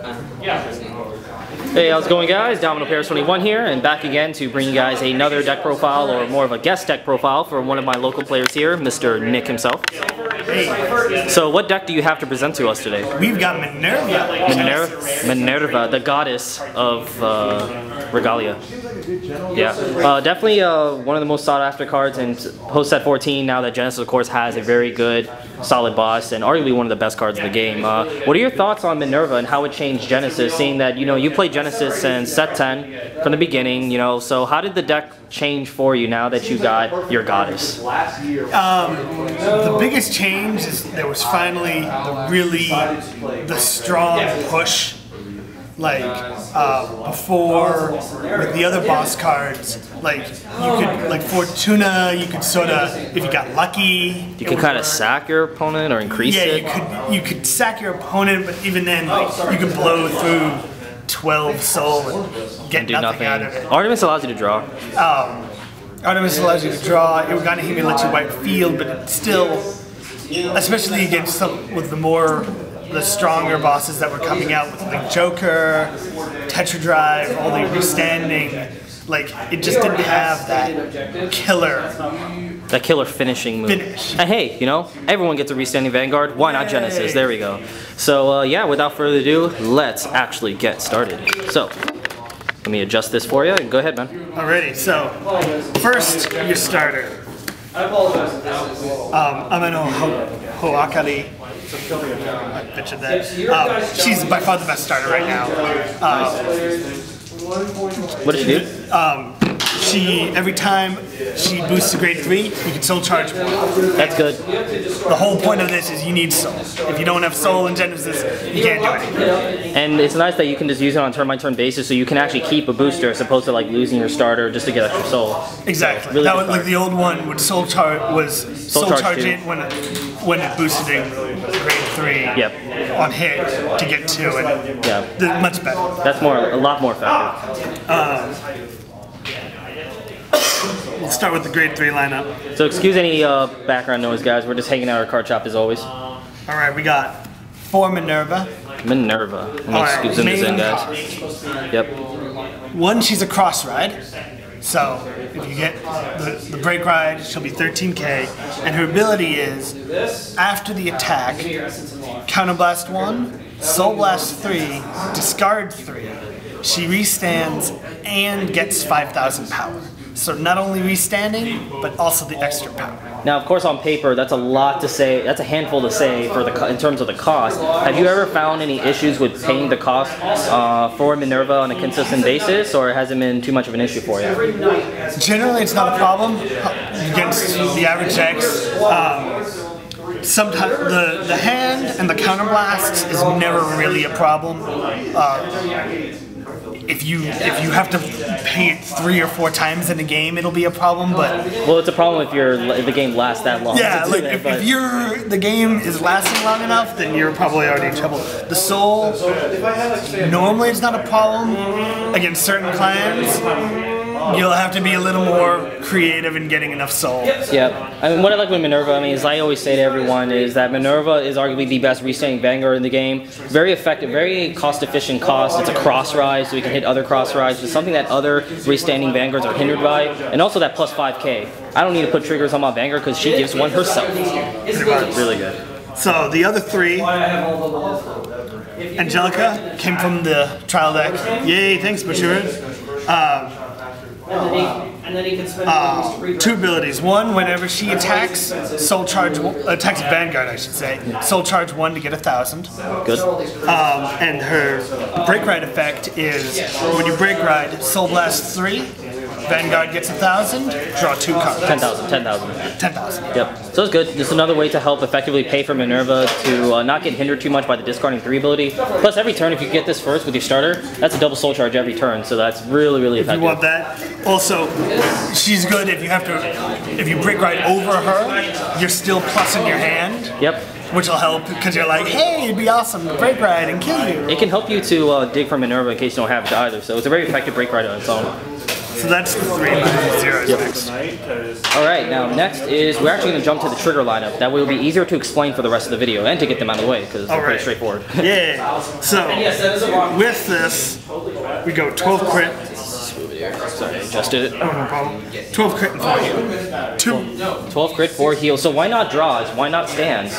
Hey, how's it going, guys? Domino Paris 21 here, and back again to bring you guys another deck profile, or more of a guest deck profile for one of my local players here, Mr. Nick himself. Hey. So what deck do you have to present to us today? We've got Minerva. Minerva, the goddess of Regalia. Yeah, definitely one of the most sought after cards in post set 14, now that Genesis of course has a very good solid boss and arguably one of the best cards in the game. What are your thoughts on Minerva and how it changed Genesis, seeing that you played Genesis since set 10 from the beginning, so how did the deck change for you now that you got your goddess? The biggest change is there was finally the strong push. Like before with the other boss cards, like you could, like Fortuna, you could sort of, if you got lucky, you could kind of sack your opponent or increase it. Yeah, you could sack your opponent, but even then you could blow through 12 soul and get nothing out of it. Artemis allows you to draw. Artemis allows you to draw. It would kind of let you wipe field, but it's still, especially against with the stronger bosses that were coming out with like Joker, Tetra Drive, all the restanding, like it just didn't have that killer finishing move. And hey, everyone gets a restanding Vanguard. Why not Genesis? There we go. So yeah, without further ado, let's actually get started. So let me adjust this for you. Go ahead, man. Alrighty. So first, your starter. Amano Hoakari. She's by far the best starter right now. What does she do? Every time she boosts to grade 3, you can soul charge one. That's good. The whole point of this is you need soul. If you don't have soul in Genesis, you can't do anything. And it's nice that you can just use it on turn-by-turn basis, so you can actually keep a booster as opposed to like losing your starter just to get extra soul. Exactly. Really that was like the old one would soul charge it when it boosted in grade 3 on hit to get 2, and much better. That's a lot more effective. We'll start with the grade 3 lineup. So excuse any background noise, guys. We're just hanging out our card shop as always. Alright, we got 4 Minerva. Minerva. Let me scoop this in, guys. Yep. 1, she's a cross ride. So if you get the break ride, she'll be 13k. And her ability is, after the attack, Counterblast 1, Soul Blast 3, Discard 3. She restands and gets 5,000 power. So not only restanding, but also the extra power. Now, of course, on paper, that's a lot to say. That's a handful to say in terms of the cost. Have you ever found any issues with paying the cost for Minerva on a consistent basis, or has it been too much of an issue for you? Generally, it's not a problem against the average decks. Sometimes the hand and the counterblasts is never really a problem. If you have to pay it 3 or 4 times in a game, it'll be a problem. But well, it's a problem if the game lasts that long. Yeah, like if the game is lasting long enough, then you're probably already in trouble. The soul, normally it's not a problem against certain clans. You'll have to be a little more creative in getting enough soul. Yeah, I mean, what I like with Minerva, as I always say to everyone, is that Minerva is arguably the best restanding Vanguard in the game. Very effective, very cost-efficient cost. It's a cross ride, so you can hit other cross rides. It's something that other restanding Vanguards are hindered by, and also that plus 5k. I don't need to put triggers on my Vanguard because she gives one herself. It's really good. So the other 3, Angelica came from the trial deck. Yay! Thanks, Butcher. 2 abilities. 1, whenever she attacks, attacks Vanguard, I should say. Soul charge 1 to get 1,000. Good. And her break ride effect is when you break ride, Soul Blast 3, Vanguard gets 1,000, draw 2 cards. 10,000. 10,000. Yep. So it's good. This is another way to help effectively pay for Minerva to not get hindered too much by the discarding 3 ability. Plus, every turn, if you get this first with your starter, that's a double soul charge every turn. So that's really, really effective. If you want that. Also, she's good if you break ride over her, you're still plus in your hand. Yep. Which will help because you're like, hey, it'd be awesome to break ride and kill you. It can help you to dig for Minerva in case you don't have it either. So it's a very effective break ride on its own. So that's the 3 zeros next. Alright, now next is, we're actually going to jump to the trigger lineup. That way it'll be easier to explain for the rest of the video and to get them out of the way, because they're pretty straightforward. Yeah. So, with this, we go 12 crit. Sorry, I adjusted it. Oh, no problem. 12 crit and 4 heal. 12 crit, 4 heal. So why not draws? Why not stands?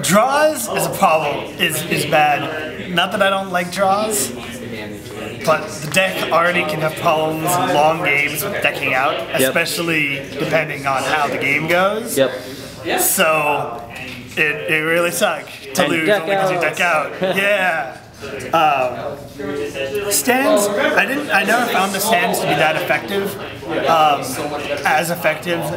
Draws is a problem, is bad. Not that I don't like draws, but the deck already can have problems in long games with decking out, especially depending on how the game goes. Yep. So it really sucks to lose only because you deck out. Yeah. Stands, I never found the stands to be that effective,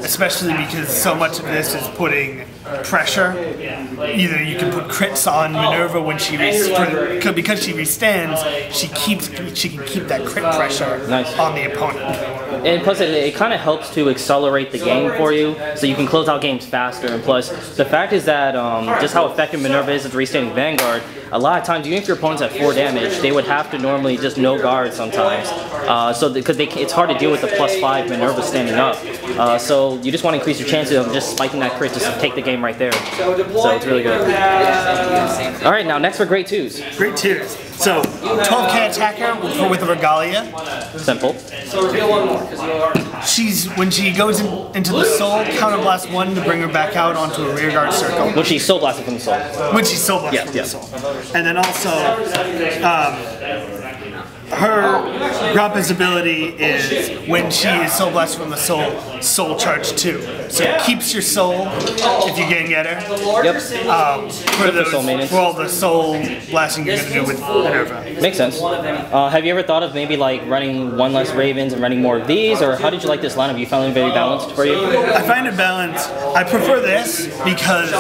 especially because so much of this is putting pressure. Either you can put crits on Minerva when she because she restands, she can keep that crit pressure on the opponent. And plus it kind of helps to accelerate the game for you, so you can close out games faster. And plus, the fact is that just how effective Minerva is at restanding Vanguard, a lot of times, even if your opponent's at 4 damage, they would have to normally just no guard sometimes. Because it's hard to deal with the +5 Minerva standing up. So you just want to increase your chances of just spiking that crit just to take the game right there. So it's really good. Alright, now next for grade 2s. Grade 2s. So 12k attacker with a Regalia. Simple. When she goes into the soul, counterblast 1 to bring her back out onto a rearguard circle. When she's soul blasted from the soul. When she's soul blasted from the soul. And then also, her Grappa's ability is when she is soul blasted from the soul charge 2. So it keeps your soul if you can get her. Yep. For all the soul blasting you're going to do with Minerva. Makes sense. Have you ever thought of maybe like running 1 less Ravens and running more of these, or how did you like this lineup? You found it very balanced for you? I find it balanced. I prefer this because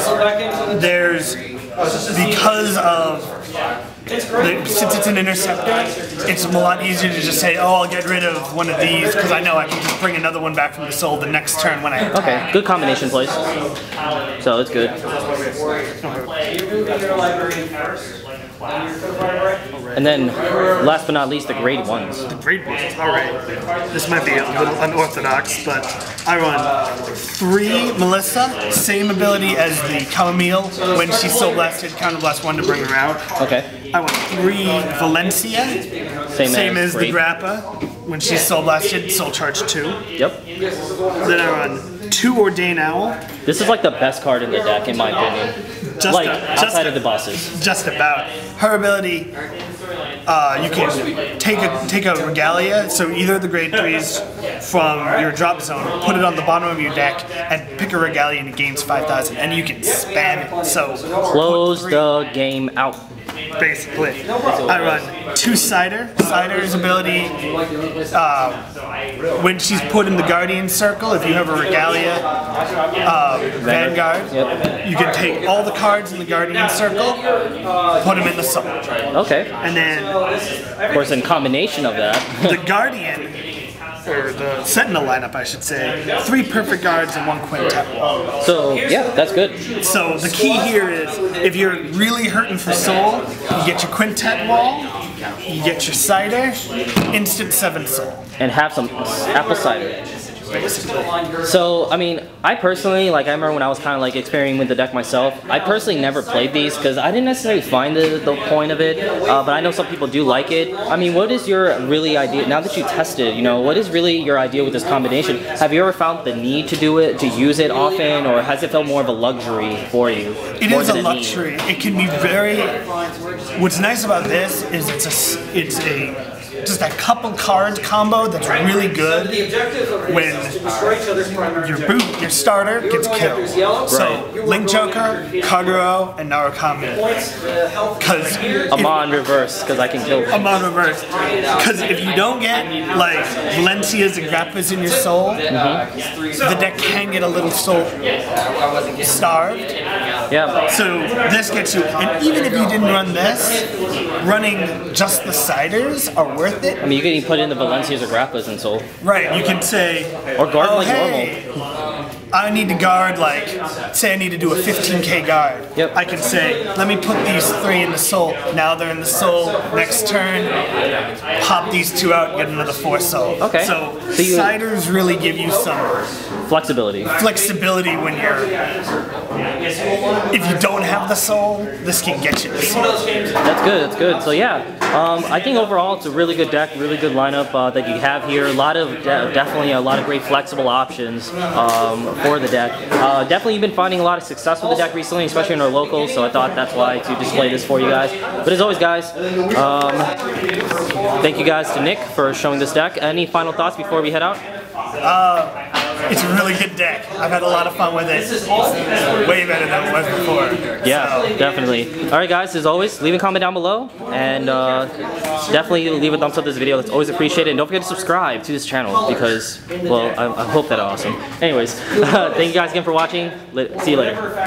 since it's an interceptor, it's a lot easier to just say, oh, I'll get rid of one of these because I know I can just bring another one back from the soul the next turn when I attack. Okay, good combination plays. So it's good. And then, last but not least, the grade 1s. The grade 1s, alright. This might be a little unorthodox, but I run 3 Melissa, same ability as the Chamomile. When she's soul blasted, counterblast 1 to bring her out. Okay. I run 3 Valencia, same as the Grappa. When she's soul blasted, soul charge 2. Yep. Then I run 2 Ordain Owl. This is like the best card in the deck, in my opinion. Outside of the bosses. Just about. Her ability, you can take a Regalia, so either of the grade 3s from your drop zone, put it on the bottom of your deck, and pick a Regalia and it gains 5,000, and you can spam it. So close the game out. Basically. I run 2 Cider. Cider's ability, when she's put in the Guardian Circle, if you have a Regalia, Vanguard, you can take all the cards in the Guardian Circle, put them in the soul. Okay. And then, of course, in combination of that, the Guardian, or the Sentinel lineup, I should say, 3 perfect guards and 1 quintet wall. So, yeah, that's good. So the key here is, if you're really hurting for soul, you get your quintet wall, you get your cider, instant 7 soul. And have some apple cider. Basically. So, I mean, I personally, I remember when I was kind of experimenting with the deck myself, I personally never played these because I didn't necessarily find the point of it, but I know some people do like it. I mean, what is your really idea, now that you tested, what is really your idea with this combination? Have you ever found the need to do it, to use it often, or has it felt more of a luxury for you? It is a luxury. It can be very, what's nice about this is it's just a couple card combo that's really good when your starter gets killed. So Link Joker, Kaguro, and Narukami. Amon reverse, because I can kill him. Amon reverse. Because if you don't get Valencias and Grappas in your soul, the deck can get a little soul starved. Yeah. So this gets you, and even if you didn't run this, running just the siders are worth it. I mean, you can even put in the Valencias or Grappas in Soul. Right, you can say, or guard oh, like hey, normal. I need to guard like, say I need to do a 15k guard. Yep. I can say, let me put these 3 in the soul. Now they're in the soul. Next turn, pop these 2 out, get another 4 soul. Okay. So siders really give you some flexibility. Flexibility when you're, if you don't have the soul, this can get you the soul. That's good, that's good. So yeah, I think overall it's a really good deck, really good lineup that you have here. A lot of, definitely a lot of great flexible options for the deck. Definitely you've been finding a lot of success with the deck recently, especially in our locals, so I thought that's why to display this for you guys. But as always guys, thank you guys to Nick for showing this deck. Any final thoughts before we head out? It's a really good deck. I've had a lot of fun with it. Way better than it was before. Yeah, so. Definitely. Alright guys, as always, leave a comment down below and definitely leave a thumbs up to this video. That's always appreciated. And don't forget to subscribe to this channel because, well, I hope that's awesome. Anyways, thank you guys again for watching. See you later.